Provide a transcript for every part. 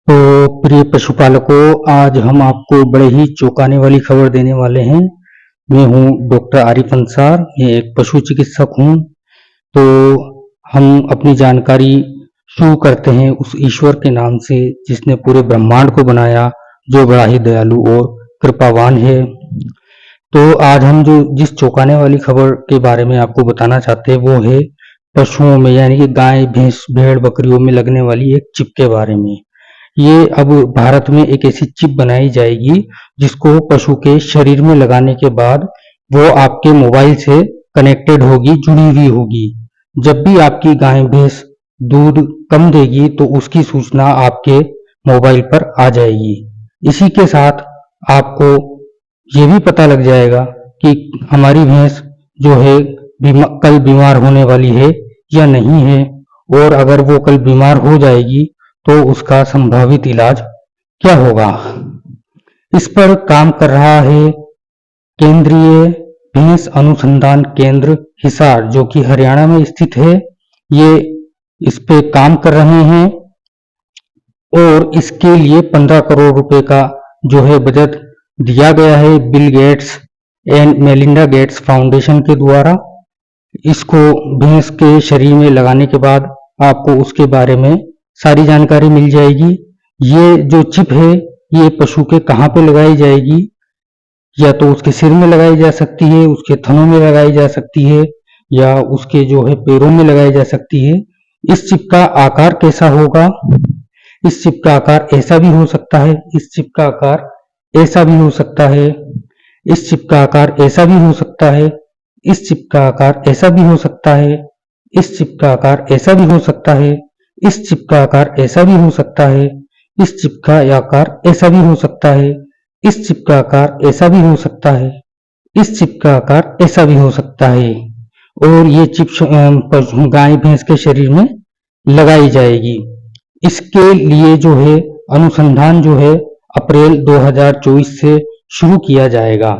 तो प्रिय पशुपालकों, आज हम आपको बड़े ही चौंकाने वाली खबर देने वाले हैं। मैं हूं डॉक्टर आरिफ अंसार, मैं एक पशु चिकित्सक हूं। तो हम अपनी जानकारी शुरू करते हैं उस ईश्वर के नाम से जिसने पूरे ब्रह्मांड को बनाया, जो बड़ा ही दयालु और कृपावान है। तो आज हम जो जिस चौंकाने वाली खबर के बारे में आपको बताना चाहते हैं वो है पशुओं में, यानी कि गाय, भैंस, भेड़, बकरियों में लगने वाली एक चिप के बारे में। ये अब भारत में एक ऐसी चिप बनाई जाएगी जिसको पशु के शरीर में लगाने के बाद वो आपके मोबाइल से कनेक्टेड होगी, जुड़ी हुई होगी। जब भी आपकी गाय भैंस दूध कम देगी तो उसकी सूचना आपके मोबाइल पर आ जाएगी। इसी के साथ आपको ये भी पता लग जाएगा कि हमारी भैंस जो है कल बीमार होने वाली है या नहीं है, और अगर वो कल बीमार हो जाएगी तो उसका संभावित इलाज क्या होगा। इस पर काम कर रहा है केंद्रीय भैंस अनुसंधान केंद्र हिसार, जो कि हरियाणा में स्थित है। ये इस पे काम कर रहे हैं और इसके लिए 15 करोड़ रुपए का जो है बजट दिया गया है Bill Gates and Melinda Gates foundation के द्वारा। इसको भैंस के शरीर में लगाने के बाद आपको उसके बारे में सारी जानकारी मिल जाएगी। ये जो चिप है ये पशु के कहाँ पे लगाई जाएगी, या तो उसके सिर में लगाई जा सकती है, उसके थनों में लगाई जा सकती है, या उसके जो है पैरों में लगाई जा सकती है। इस चिप का आकार कैसा होगा? इस चिप का आकार ऐसा भी हो सकता है, इस चिप का आकार ऐसा भी हो सकता है, इस चिप का आकार ऐसा भी हो सकता है, इस चिप का आकार ऐसा भी हो सकता है, इस चिप का आकार ऐसा भी हो सकता है, इस चिप का आकार ऐसा भी हो सकता है, इस चिप का आकार ऐसा भी हो सकता है, इस चिप का आकार ऐसा भी हो सकता है, इस चिप का आकार ऐसा भी हो सकता है। और ये चिप गाय भैंस के शरीर में लगाई जाएगी। इसके लिए जो है अनुसंधान जो है अप्रैल 2024 से शुरू किया जाएगा।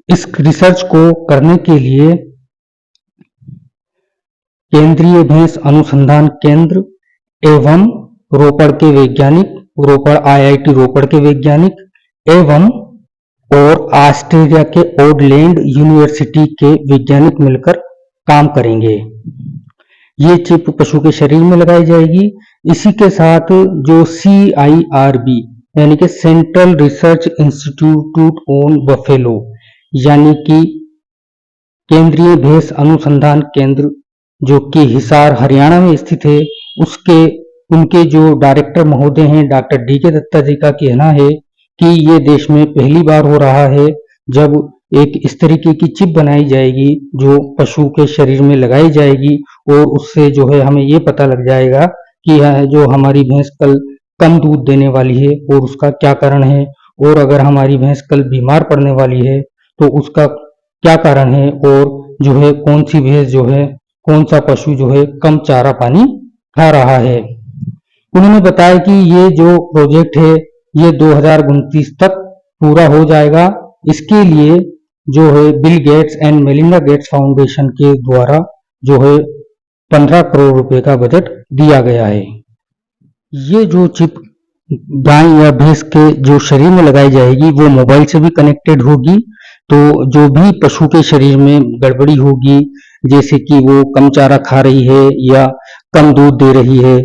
इस रिसर्च को करने के लिए केंद्रीय भैंस अनुसंधान केंद्र एवं रोपड़ के वैज्ञानिक, रोपड़ आईआईटी रोपड़ के वैज्ञानिक एवं और ऑस्ट्रेलिया के ओडलैंड यूनिवर्सिटी के वैज्ञानिक मिलकर काम करेंगे। ये चिप पशु के शरीर में लगाई जाएगी। इसी के साथ जो CIRB यानी कि central research institute on buffalo, यानी कि केंद्रीय भैंस अनुसंधान केंद्र जो कि हिसार हरियाणा में स्थित है, उनके जो डायरेक्टर महोदय हैं डॉक्टर DK दत्ता जी का कहना है कि ये देश में पहली बार हो रहा है जब एक इस तरीके की चिप बनाई जाएगी जो पशु के शरीर में लगाई जाएगी, और उससे जो है हमें ये पता लग जाएगा कि जो हमारी भैंस कल कम दूध देने वाली है और उसका क्या कारण है, और अगर हमारी भैंस कल बीमार पड़ने वाली है तो उसका क्या कारण है, और जो है कौन सी भैंस जो है, कौन सा पशु जो है कम चारा पानी खा रहा है। उन्होंने बताया कि ये जो प्रोजेक्ट है ये 2029 तक पूरा हो जाएगा। इसके लिए जो है Bill Gates and Melinda Gates foundation के द्वारा जो है 15 करोड़ रुपए का बजट दिया गया है। ये जो चिप गाय या भैंस के जो शरीर में लगाई जाएगी वो मोबाइल से भी कनेक्टेड होगी। तो जो भी पशु के शरीर में गड़बड़ी होगी, जैसे कि वो कम चारा खा रही है या कम दूध दे रही है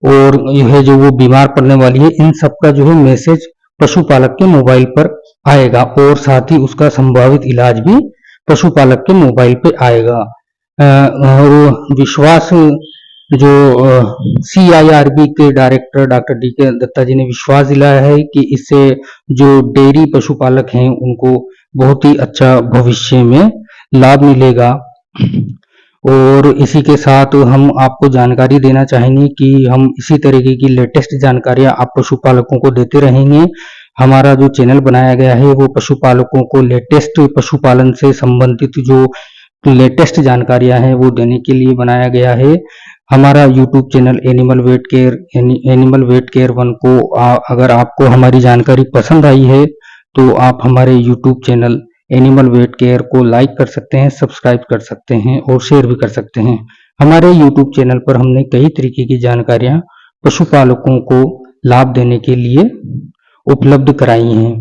और यह जो वो बीमार पड़ने वाली है, इन सब का जो है मैसेज पशुपालक के मोबाइल पर आएगा, और साथ ही उसका संभावित इलाज भी पशुपालक के मोबाइल पे आएगा। और विश्वास जो CIRB के डायरेक्टर डॉक्टर DK दत्ता जी ने विश्वास दिलाया है कि इससे जो डेयरी पशुपालक हैं उनको बहुत ही अच्छा भविष्य में लाभ मिलेगा। और इसी के साथ हम आपको जानकारी देना चाहेंगे कि हम इसी तरीके की लेटेस्ट जानकारियां आप पशुपालकों को देते रहेंगे। हमारा जो चैनल बनाया गया है वो पशुपालकों को लेटेस्ट पशुपालन से संबंधित जो लेटेस्ट जानकारियां हैं वो देने के लिए बनाया गया है। हमारा YouTube channel animal vet care 1 को अगर आपको हमारी जानकारी पसंद आई है तो आप हमारे YouTube channel animal vet care को लाइक कर सकते हैं, सब्सक्राइब कर सकते हैं और शेयर भी कर सकते हैं। हमारे YouTube चैनल पर हमने कई तरीके की जानकारियां पशुपालकों को लाभ देने के लिए उपलब्ध कराई हैं।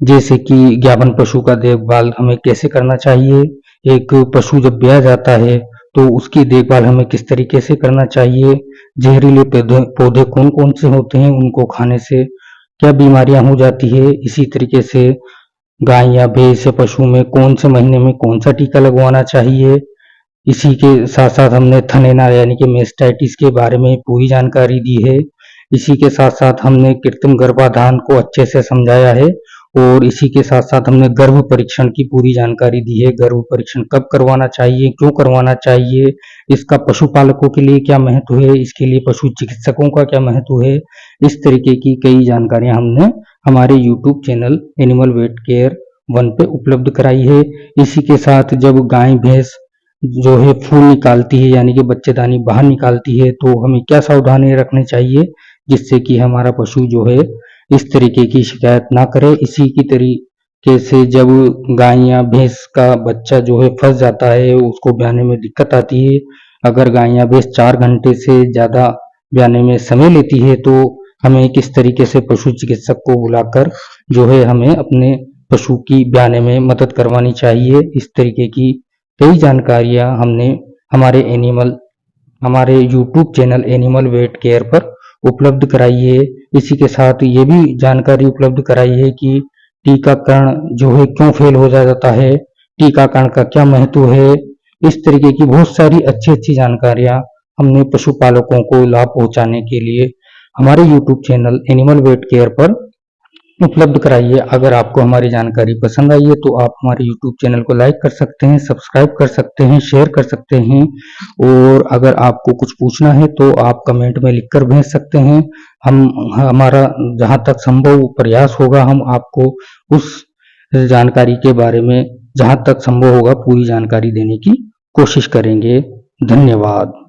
जैसे कि ज्ञापन पशु का देखभाल हमें कैसे करना चाहिए, एक पशु जब ब्याया जाता है तो उसकी देखभाल हमें किस तरीके से करना चाहिए, जहरीले पौधे कौन कौन से होते हैं, उनको खाने से क्या बीमारियां हो जाती है, इसी तरीके से गाय या भैंस या पशु में कौन से महीने में कौन सा टीका लगवाना चाहिए। इसी के साथ साथ हमने थनैना यानी कि मेस्टाइटिस के बारे में पूरी जानकारी दी है। इसी के साथ साथ हमने कृत्रिम गर्भाधान को अच्छे से समझाया है और इसी के साथ साथ हमने गर्भ परीक्षण की पूरी जानकारी दी है। गर्भ परीक्षण कब करवाना चाहिए, क्यों करवाना चाहिए, इसका पशुपालकों के लिए क्या महत्व है, इसके लिए पशु चिकित्सकों का क्या महत्व है, इस तरीके की कई जानकारियां हमने हमारे YouTube channel animal vet care 1 पे उपलब्ध कराई है। इसी के साथ जब गाय भैंस जो है फूल निकालती है यानी कि बच्चेदानी बाहर निकालती है तो हमें क्या सावधानी रखनी चाहिए जिससे कि हमारा पशु जो है इस तरीके की शिकायत ना करे। इसी की तरीके से जब गाय या भैंस का बच्चा जो है फंस जाता है, उसको ब्याने में दिक्कत आती है, अगर गाय या भैंस 4 घंटे से ज्यादा ब्याने में समय लेती है तो हमें किस तरीके से पशु चिकित्सक को बुलाकर जो है हमें अपने पशु की ब्याने में मदद करवानी चाहिए। इस तरीके की कई जानकारियां हमने हमारे YouTube channel animal vet care पर उपलब्ध कराई है। इसी के साथ ये भी जानकारी उपलब्ध कराई है कि टीकाकरण जो है क्यों फेल हो जाता है, टीकाकरण का क्या महत्व है। इस तरीके की बहुत सारी अच्छी अच्छी जानकारियां हमने पशुपालकों को लाभ पहुंचाने के लिए हमारे YouTube channel animal vet care पर उपलब्ध कराई है। अगर आपको हमारी जानकारी पसंद आई है तो आप हमारे यूट्यूब चैनल को लाइक कर सकते हैं, सब्सक्राइब कर सकते हैं, शेयर कर सकते हैं और अगर आपको कुछ पूछना है तो आप कमेंट में लिखकर भेज सकते हैं। हमारा जहां तक संभव प्रयास होगा हम आपको उस जानकारी के बारे में जहां तक संभव होगा पूरी जानकारी देने की कोशिश करेंगे। धन्यवाद।